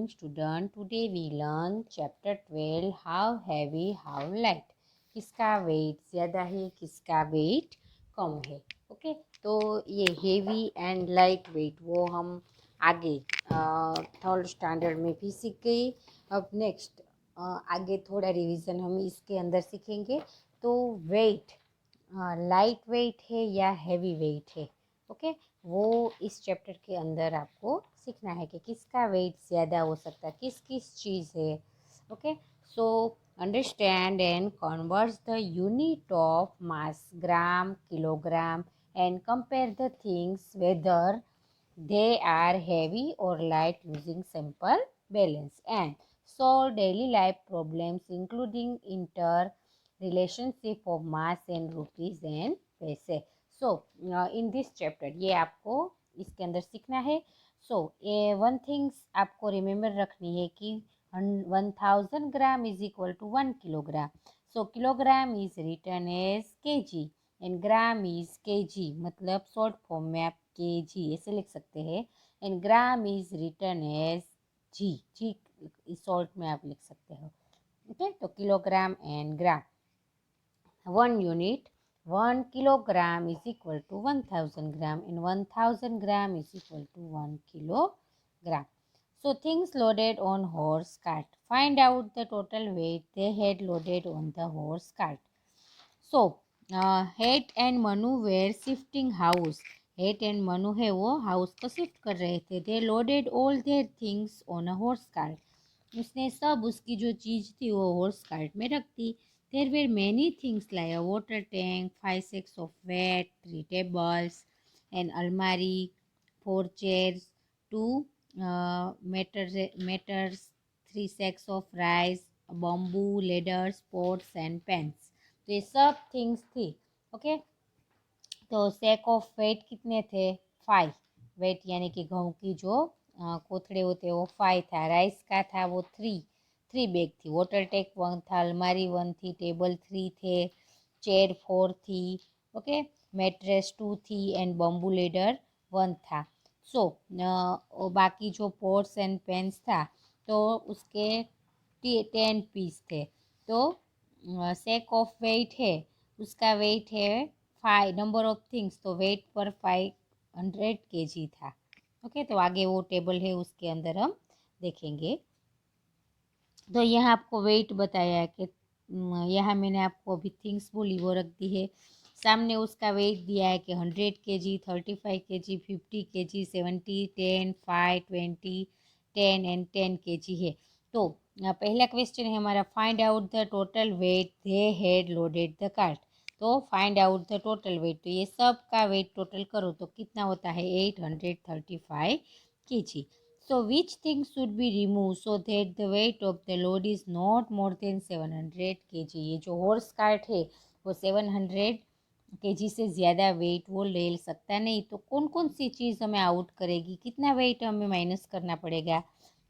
student. Today we learn chapter 12 how heavy how light. किसका wait ज़्यादा है, किसका वेट कम है. ओके, तो ये हेवी एंड लाइट वेट वो हम आगे थर्ड स्टैंडर्ड में भी सीख गए. अब नेक्स्ट आगे थोड़ा रिवीजन हम इसके अंदर सीखेंगे. तो वेट लाइट वेट है या हैवी वेट है, ओके वो इस चैप्टर के अंदर आपको सीखना है कि किसका वेट ज़्यादा हो सकता है, किस किस चीज़ है. Okay, so understand and convert the unit of mass gram kilogram and compare the things whether they are heavy or light using simple balance and solve daily life problems including inter relationship of mass and rupees and पैसे. सो in this chapter ये आपको इसके अंदर सीखना है. सो ये one things आपको remember रखनी है कि 1000 gram is equal to 1 kilogram. So kilogram is written as K G and gram is के जी, मतलब शॉर्ट फॉर्म में आप के जी ऐसे लिख सकते हैं. And gram is written as G, G इस शॉर्ट में आप लिख सकते हो. ओके, तो kilogram and gram. 1 unit 1 kilogram is equal to 1000 gram and 1000 gram is equal to 1 kilogram. So things loaded on horse cart. Find out the total weight they had loaded on the horse cart. So Het and Manu were shifting house. Het and Manu है वो house को shift कर रहे थे. They loaded all their things on a horse cart. उसने सब उसकी जो चीज़ थी वो हॉर्स कार्ट में रख दी. There were many things like a water tank, 5 sacks of weight, 3 tables, an अलमारी, 4 chairs, 2 matters, 3 sacks of rice, bamboo, ladders, pots and pans. तो ये सब थिंग्स थी. ओके, तो सेक ऑफ वेट कितने थे, 5. वेट यानी कि गेहूँ की जो कोथड़े होते हैं वो 5 था. राइस का था वो 3 बैग थी. वाटर टैंक 1 था, अलमारी 1 थी, टेबल 3 थे, चेयर 4 थी. ओके, मैट्रेस 2 थी एंड बम्बू लेडर 1 था. सो बाकी जो पोट्स एंड पेन्स था तो उसके 10 पीस थे. तो सेक ऑफ वेट है, उसका वेट है 5. नंबर ऑफ थिंग्स तो वेट पर 500 kg था. ओके, तो आगे वो टेबल है उसके अंदर हम देखेंगे. तो यहाँ आपको वेट बताया है कि यहाँ मैंने आपको अभी थिंग्स बोली वो रख दी है. सामने उसका वेट दिया है कि 100 kg, 35 kg, 50 kg, 70, 10, 5, 20, 10 and 10 kg है. तो पहला क्वेश्चन है हमारा, find out the total weight they had loaded the cart. तो find out the total weight, तो ये सब का वेट टोटल करो तो कितना होता है 835 kg. So which things should be removed so that the weight of the load is not more than 700 kg. ये जो हॉर्स कार्ट है वो 700 kg से ज़्यादा वेट वो ले सकता नहीं. तो कौन कौन सी चीज़ हमें आउट करेगी, कितना वेट हमें माइनस करना पड़ेगा.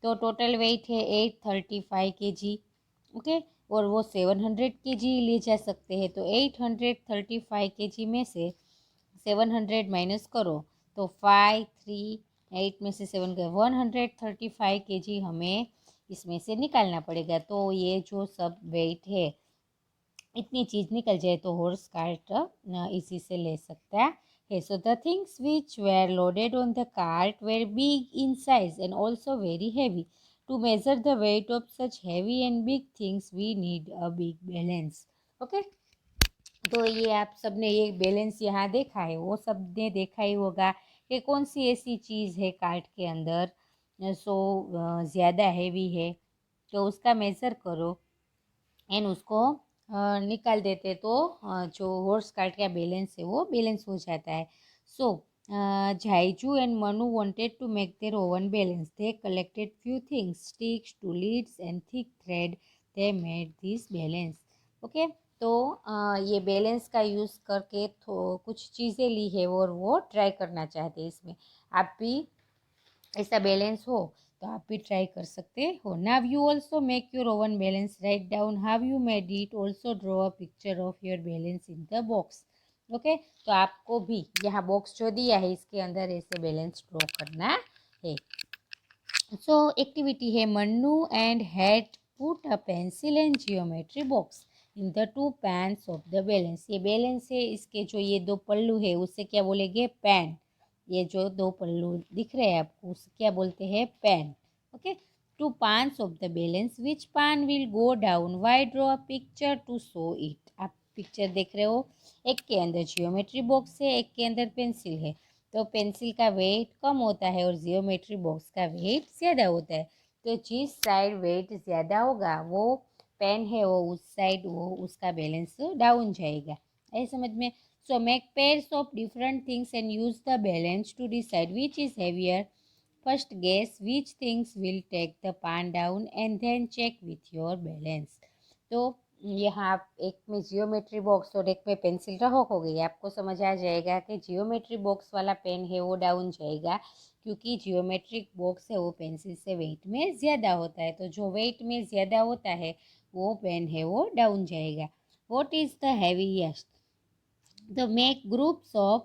तो टोटल वेट है 835 kg. ओके, और वो 700 kg ले जा सकते हैं. तो 835 kg में से 700 माइनस करो तो 5, 3, 8 में से 7 का 135 kg हमें इसमें से निकालना पड़ेगा. तो ये जो सब वेट है इतनी चीज़ निकल जाए तो हॉर्स कार्ट इसी से ले सकता है. So the things which were loaded on the cart were big in size and also very heavy. To measure the weight of such heavy and big things we need a big balance. Okay, तो ये आप सब ने ये balance यहाँ देखा है, वो सब ने देखा ही होगा कि कौन सी ऐसी चीज़ है कार्ट के अंदर सो ज़्यादा हैवी है. तो उसका मेज़र करो एंड उसको निकाल देते तो जो हॉर्स कार्ट का बैलेंस है वो बैलेंस हो जाता है. So Jhaiju and Manu wanted to make their own balance. They collected few things, sticks, two leads and thick thread. They made this balance. Okay, तो ये बैलेंस का यूज़ करके तो कुछ चीज़ें ली है और वो ट्राई करना चाहते हैं. इसमें आप भी ऐसा बैलेंस हो तो आप भी ट्राई कर सकते हो. Now you also make your oven balance. Write down how you made it. Also draw a picture of your balance in the box. Okay, तो आपको भी यहाँ बॉक्स जो दिया है इसके अंदर ऐसे बैलेंस ड्रॉ करना है. सो एक्टिविटी है Mannu and had put a pencil and geometry box in the two pans of the balance. ये बैलेंस है, इसके जो ये दो पल्लू है उससे क्या बोलेंगे, पैन। ये जो दो पल्लू दिख रहे हैं आपको उसे क्या बोलते हैं, pan. Okay, two pans of the balance, which pan will go down, why draw a picture to show it. आप पिक्चर देख रहे हो, एक के अंदर जियोमेट्री बॉक्स है, एक के अंदर पेंसिल है। तो पेंसिल का वेट कम होता है और जियोमेट्री बॉक्स का वेट ज़्यादा होता है। तो जिस साइड वेट ज़्यादा होगा वो पेन है वो उस साइड वो उसका बैलेंस डाउन जाएगा। ऐसे समझ में। So make pairs of different things and use the balance to decide which is heavier. First guess which things will take the pan down and then check with your balance. तो यहाँ आप एक में geometry box और एक में pencil रखोगे, आपको समझ आ जाएगा कि जियोमेट्री बॉक्स वाला पेन है वो डाउन जाएगा, क्योंकि जियोमेट्रिक बॉक्स है वो पेंसिल से वेट में ज़्यादा होता है। तो जो वेट में ज़्यादा होता है वो पेन है वो डाउन जाएगा। What is the heaviest. The make groups of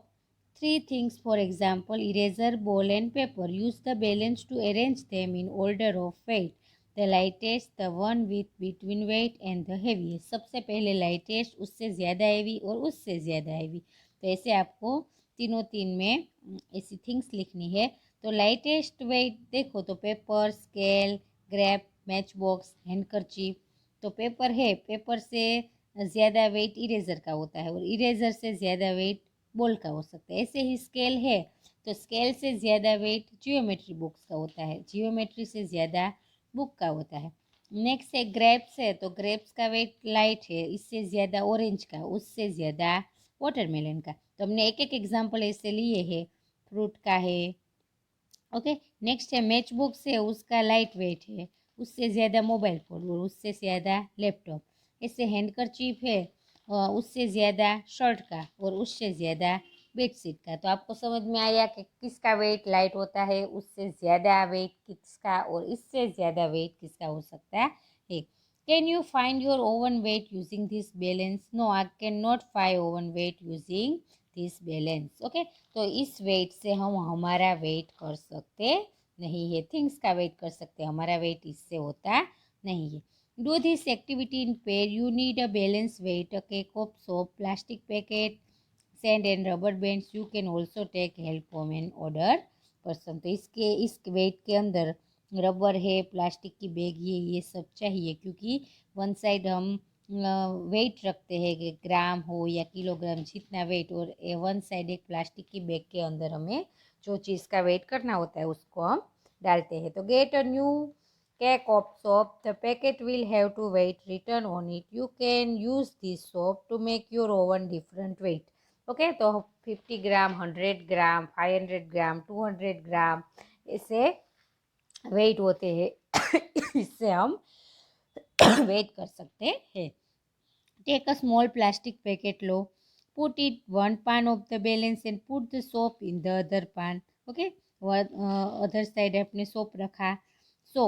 three things, for example, eraser, ball, and paper. Use the balance to arrange them in order of weight. The lightest, the one with between weight and the heaviest. सबसे पहले lightest, उससे ज़्यादा heavy और उससे ज़्यादा heavy. तो ऐसे आपको तीनों तीन में ऐसी थिंग्स लिखनी है। तो लाइटेस्ट वेट देखो तो paper, scale, grab, match box, handkerchief. तो पेपर है, पेपर से ज़्यादा वेट इरेज़र का होता है और इरेज़र से ज़्यादा वेट बॉल का हो सकता है। ऐसे ही स्केल है, तो स्केल से ज़्यादा वेट जियोमेट्री बॉक्स का होता है, जियोमेट्री से ज़्यादा बुक का होता है। नेक्स्ट है ग्रेप्स है, तो ग्रेप्स का वेट लाइट है, इससे ज़्यादा ऑरेंज का, उससे ज़्यादा वाटरमेलन का। तो हमने एक एक एग्जाम्पल ऐसे लिए हैं, फ्रूट का है। ओके, नेक्स्ट है मैच बॉक्स है, उसका लाइट वेट है, उससे ज़्यादा मोबाइल फ़ोन और उससे ज़्यादा लैपटॉप। इससे हैंडकरचीफ है, उससे ज़्यादा शर्ट का और उससे ज़्यादा बेडशीट का। तो आपको समझ में आया कि किसका वेट लाइट होता है, उससे ज़्यादा वेट किसका और इससे ज़्यादा वेट किसका हो सकता है। Can you find your own weight using this balance. No, I can not find own weight using this balance. Okay, तो इस वेट से हम हमारा वेट कर सकते नहीं है, थिंग्स का वेट कर सकते हैं, हमारा वेट इससे होता नहीं है। Do this activity in pair, you need a balance weight, a cake of soap, plastic packet, sand and rubber bands. You can also take help from another person. तो इस वेट के अंदर rubber है, plastic की bag ये सब चाहिए, क्योंकि वन साइड हम वेट रखते हैं कि ग्राम हो या किलोग्राम जितना वेट, और वन साइड एक प्लास्टिक की बैग के अंदर हमें जो चीज़ का वेट करना होता है उसको हम डालते हैं। तो get a new cake of soap, the packet will have to weight written on it. You can use this soap to make your oven different weight. Okay, तो 50 ग्राम, 100 ग्राम, 500 ग्राम, 200 ग्राम ऐसे वेट होते हैं इससे हम वेट कर सकते हैं। Take a small plastic packet लो, put it one pan of the balance and put the soap in the other pan. Okay, other side आपने सोप रखा। So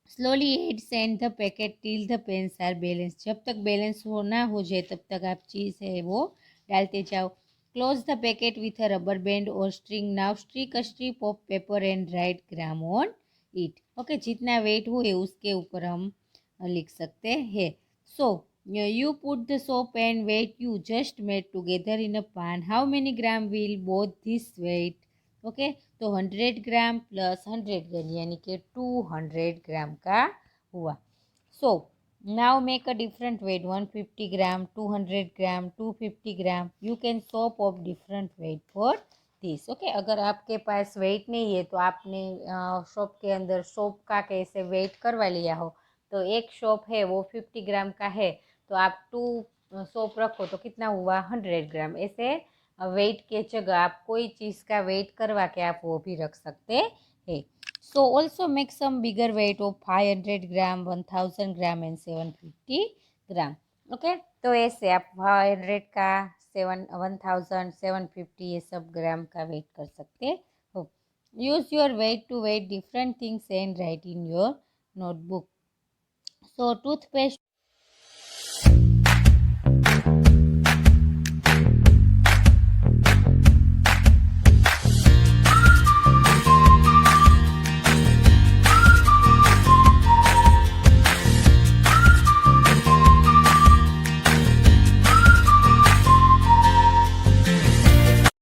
slowly add sand the packet till the pans are balance. जब तक balance हो ना हो जाए तब तक आप चीज़ है वो डालते जाओ। Close the packet with a rubber band और string. Now stick a strip of paper and write gram on it. Okay, जितना वेट हो उसके ऊपर हम लिख सकते हैं। सो you put the soap and weight you just made together in a pan. How many gram will both this weight? Okay, तो 100 ग्राम प्लस 100 ग्राम यानी कि 200 ग्राम का हुआ। So now make a different weight, 150 gram, 200 gram, 250 gram. You can soap of different weight for this. Okay, अगर आपके पास wait नहीं है तो आपने शॉप के अंदर सोप का कैसे वेट करवा लिया हो, तो एक शॉप है वो 50 ग्राम का है, तो आप 2 सोप रखो तो कितना हुआ, 100 ग्राम। ऐसे वेट के जगह आप कोई चीज़ का वेट करवा के आप वो भी रख सकते हैं। So also make some bigger weight of 500 gram, 1000 gram and 750 gram. Okay, तो ऐसे आप 500 का 1000 750 ये सब ग्राम का वेट कर सकते हो। Use your weight to weight different things and write in your notebook. So toothpaste